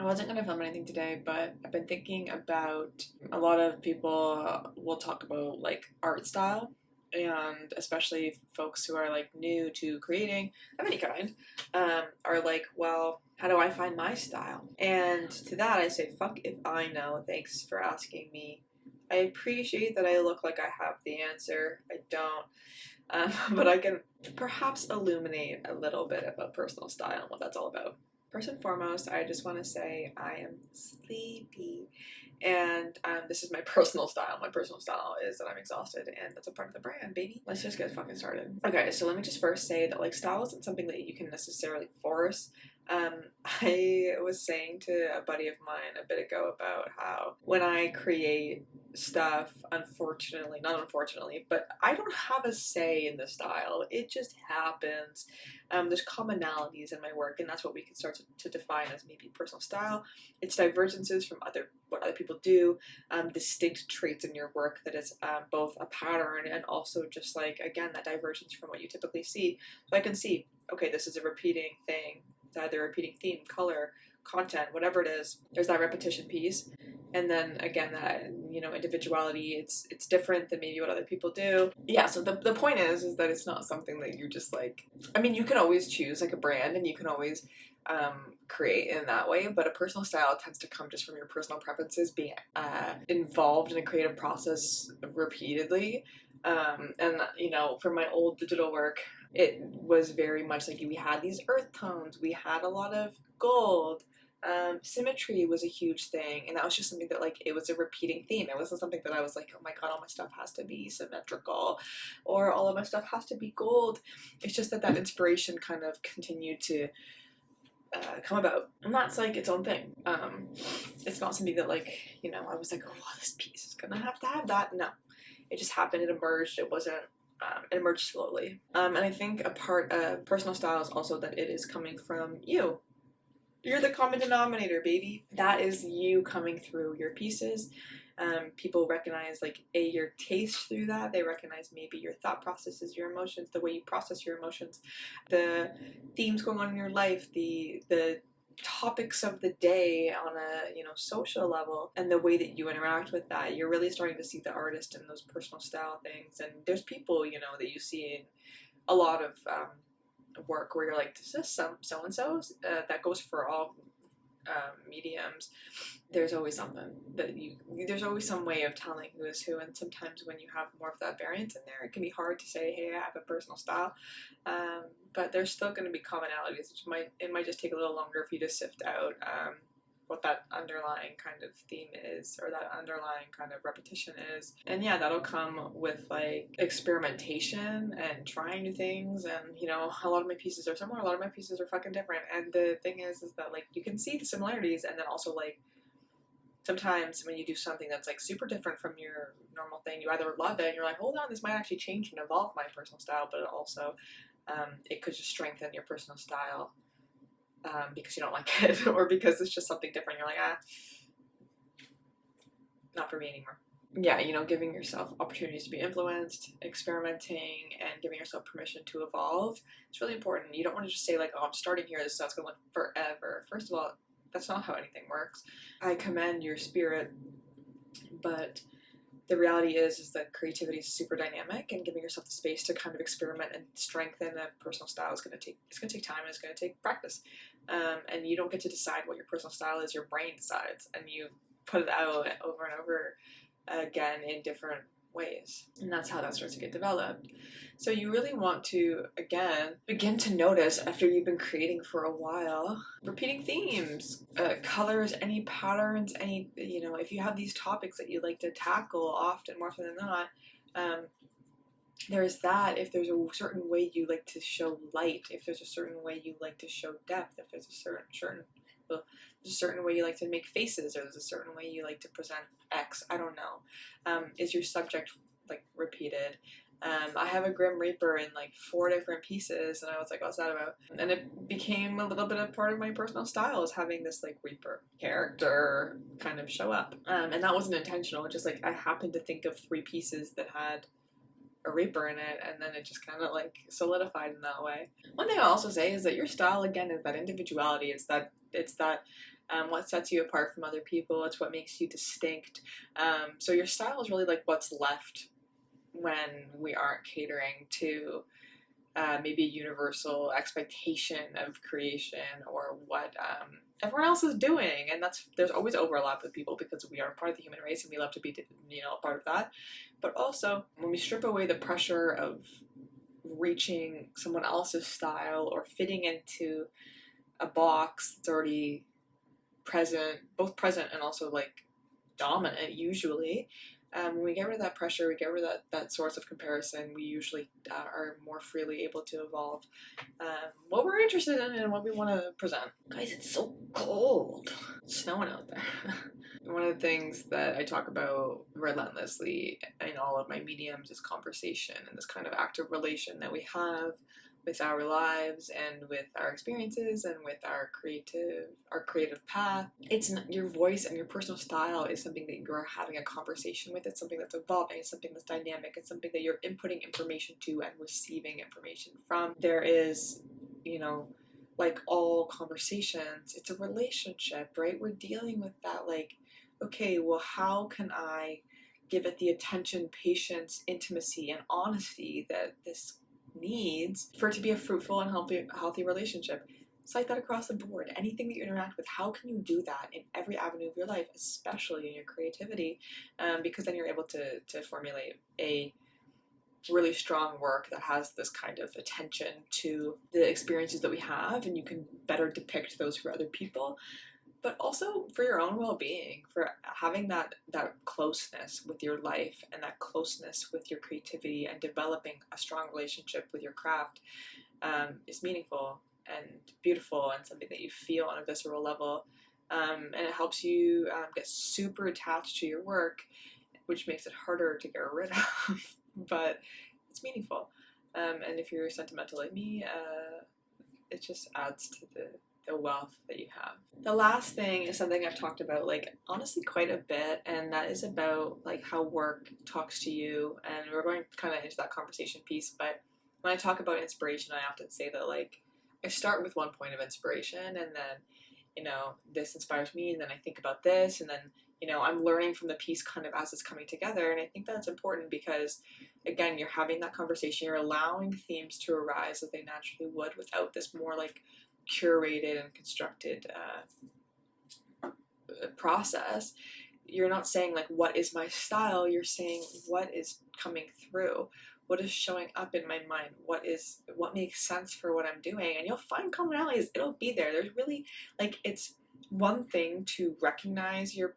I wasn't gonna film anything today, but I've been thinking about a lot of people will talk about like art style, and especially folks who are like new to creating of any kind, are like, well, how do I find my style? And to that, I say, fuck if I know. Thanks for asking me. I appreciate that I look like I have the answer. I don't. But I can perhaps illuminate a little bit about personal style and what that's all about. First and foremost, I just want to say I am sleepy, and this is my personal style. My personal style is that I'm exhausted, and that's a part of the brand, baby. Let's just get fucking started. Okay, so let me just first say that like style isn't something that you can necessarily force. I was saying to a buddy of mine a bit ago about how when I create stuff, unfortunately, not unfortunately, but I don't have a say in the style. It just happens. There's commonalities in my work, and that's what we can start to define as maybe personal style. It's divergences from what other people do, distinct traits in your work that is both a pattern and also just like, again, that divergence from what you typically see. So I can see, okay, this is a repeating thing. It's either a repeating theme, color, content, whatever it is. There's that repetition piece. And then again, that, individuality, it's different than maybe what other people do. Yeah, so the point is that it's not something that you just like, I mean, you can always choose like a brand and you can always create in that way, but a personal style tends to come just from your personal preferences being involved in a creative process repeatedly. And for my old digital work, it was very much like we had these earth tones, we had a lot of gold. Symmetry was a huge thing, and that was just something that like it was a repeating theme. It wasn't something that I was like, oh my god, all my stuff has to be symmetrical or all of my stuff has to be gold. It's just that inspiration kind of continued to come about, and that's like its own thing. It's not something that like I was like, oh, this piece is gonna have to have that. No, it just happened. It emerged. It wasn't. It emerged slowly. And I think a part of personal style is also that it is coming from you. You're the common denominator, baby. That is you coming through your pieces. People recognize like your taste through that. They recognize maybe your thought processes, your emotions, the way you process your emotions, the themes going on in your life, the topics of the day on a social level, and the way that you interact with that. You're really starting to see the artist in those personal style things. And there's people that you see in a lot of work where you're like, this is some so-and-so, that goes for all mediums. There's always something that there's always some way of telling who is who, and sometimes when you have more of that variance in there, it can be hard to say, hey, I have a personal style, but there's still going to be commonalities, which it might just take a little longer for you to sift out what that underlying kind of theme is, or that underlying kind of repetition is. And yeah, that'll come with like experimentation and trying new things. And a lot of my pieces are similar, a lot of my pieces are fucking different. And the thing is that like you can see the similarities, and then also like sometimes when you do something that's like super different from your normal thing, you either love it and you're like, hold on, this might actually change and evolve my personal style, but it also it could just strengthen your personal style. Because you don't like it, or because it's just something different. You're like, not for me anymore. Yeah, giving yourself opportunities to be influenced, experimenting, and giving yourself permission to evolve. It's really important. You don't want to just say like, oh, I'm starting here, this stuff's going to look forever. First of all, that's not how anything works. I commend your spirit, but the reality is that creativity is super dynamic, and giving yourself the space to kind of experiment and strengthen a personal style is going to take time, and it's going to take practice. And you don't get to decide what your personal style is. Your brain decides, and you put it out over and over again in different ways, and that's how that starts to get developed. So you really want to, again, begin to notice, after you've been creating for a while, repeating themes, colors, any patterns, any, if you have these topics that you like to tackle often, more often than not, there's that. If there's a certain way you like to show light, if there's a certain way you like to show depth, if there's a certain way you like to make faces, or there's a certain way you like to present X, I don't know. Is your subject like repeated? I have a Grim Reaper in like 4 different pieces, and I was like, what's that about? And it became a little bit of part of my personal style, is having this like Reaper character kind of show up. And that wasn't intentional, just like I happened to think of 3 pieces that had a Reaper in it, and then it just kind of like solidified in that way. One thing I'll also say is that your style, again, is that individuality. It's that what sets you apart from other people. It's what makes you distinct. So your style is really like what's left when we aren't catering to maybe a universal expectation of creation or what everyone else is doing. And there's always overlap with people because we are part of the human race and we love to be, a part of that. But also when we strip away the pressure of reaching someone else's style or fitting into a box that's already present, both present and also like dominant usually, when we get rid of that pressure, we get rid of that source of comparison, we usually are more freely able to evolve what we're interested in and what we want to present. Guys, it's so cold. It's snowing out there. One of the things that I talk about relentlessly in all of my mediums is conversation and this kind of active relation that we have with our lives and with our experiences and with our creative path. It's your voice and your personal style is something that you're having a conversation with. It's something that's evolving. It's something that's dynamic. It's something that you're inputting information to and receiving information from. There is, like all conversations, it's a relationship, right? We're dealing with that, like, okay, well, how can I give it the attention, patience, intimacy, and honesty that this needs for it to be a fruitful and healthy relationship? It's like that across the board. Anything that you interact with, how can you do that in every avenue of your life, especially in your creativity? Because then you're able to formulate a really strong work that has this kind of attention to the experiences that we have, and you can better depict those for other people, but also for your own well-being, for having that closeness with your life and that closeness with your creativity and developing a strong relationship with your craft is meaningful and beautiful and something that you feel on a visceral level. And it helps you get super attached to your work, which makes it harder to get rid of, but it's meaningful. And if you're sentimental like me, it just adds to the wealth that you have. The last thing is something I've talked about, like, honestly quite a bit, and that is about like how work talks to you. And we're going kind of into that conversation piece, but when I talk about inspiration, I often say that, like, I start with one point of inspiration, and then, this inspires me, and then I think about this, and then, I'm learning from the piece kind of as it's coming together. And I think that's important because, again, you're having that conversation, you're allowing themes to arise as they naturally would without this more like curated and constructed process. You're not saying like, what is my style? You're saying what is coming through, what is showing up in my mind, what makes sense for what I'm doing. And you'll find commonalities. It'll be there. There's really, like, it's one thing to recognize your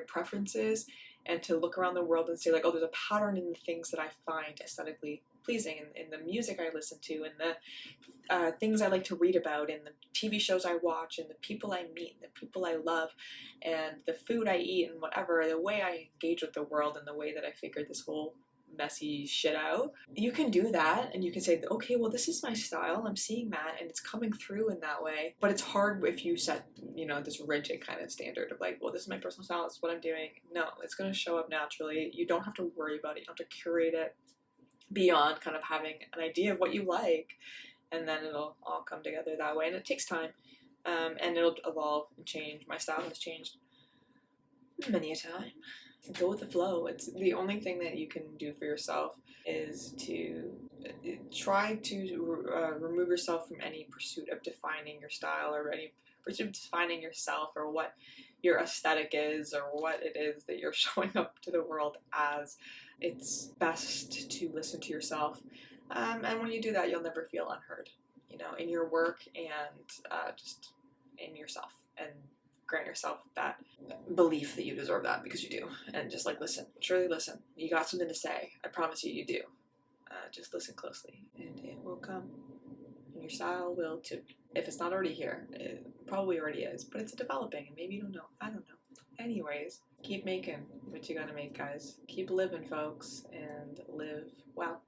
preferences and to look around the world and say, like, oh, there's a pattern in the things that I find aesthetically pleasing, in the music I listen to, and the things I like to read about, and the TV shows I watch, and the people I meet, and the people I love, and the food I eat, and whatever, the way I engage with the world, and the way that I figured this whole messy shit out. You can do that, and you can say, okay, well, this is my style, I'm seeing that, and it's coming through in that way. But it's hard if you set, this rigid kind of standard of like, well, this is my personal style, this is what I'm doing. No, it's going to show up naturally. You don't have to worry about it. You don't have to curate it beyond kind of having an idea of what you like, and then it'll all come together that way. And it takes time, and it'll evolve and change. My style has changed many a time. Go with the flow. It's the only thing that you can do for yourself is to try to remove yourself from any pursuit of defining your style or any pursuit of defining yourself or what your aesthetic is or what it is that you're showing up to the world as. It's best to listen to yourself, and when you do that, you'll never feel unheard, in your work and just in yourself, and grant yourself that belief that you deserve that, because you do. And just like, listen, truly listen. You got something to say. I promise you, you do. Just listen closely, and it will come. And your style will too. If it's not already here, it probably already is, but it's developing, and maybe you don't know. I don't know. Anyways, keep making what you gotta make, guys. Keep living, folks, and live well.